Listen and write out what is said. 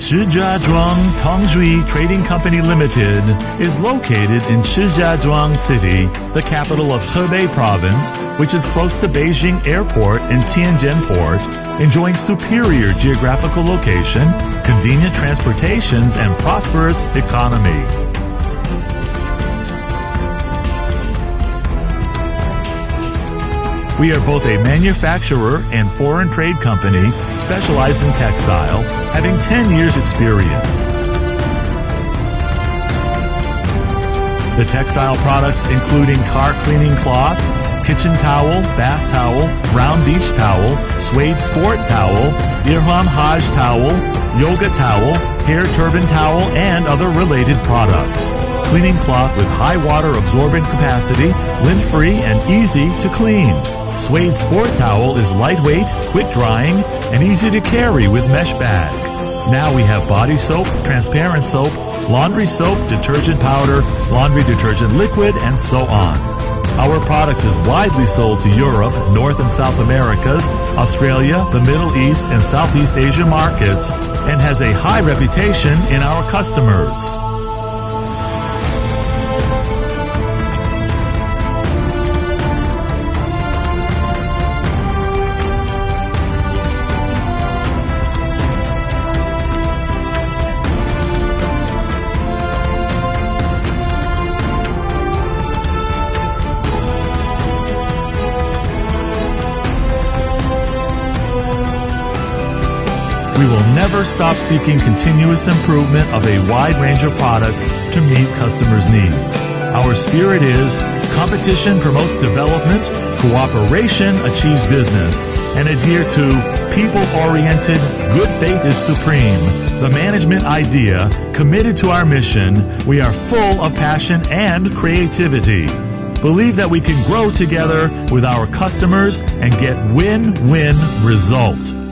Shijiazhuang Tangju Trading Company Limited is located in Shijiazhuang City, the capital of Hebei Province, which is close to Beijing Airport and Tianjin Port, enjoying superior geographical location, convenient transportations, and prosperous economy. We are both a manufacturer and foreign trade company specialized in textile, having 10 years experience. The textile products including car cleaning cloth, kitchen towel, bath towel, round beach towel, suede sport towel, Irham Hajj towel, yoga towel, hair turban towel, and other related products. Cleaning cloth with high water absorbent capacity, lint-free, and easy to clean. Suede sport towel is lightweight, quick drying, and easy to carry with mesh bag. Now we have body soap, transparent soap, laundry soap, detergent powder, laundry detergent liquid, and so on. Our products is widely sold to Europe, North and South Americas, Australia, the Middle East, and Southeast Asia markets, and has a high reputation in our customers. We will never stop seeking continuous improvement of a wide range of products to meet customers' needs. Our spirit is competition promotes development, cooperation achieves business, and adhere to people-oriented, good faith is supreme. The management idea, committed to our mission, we are full of passion and creativity. Believe that we can grow together with our customers and get win-win result.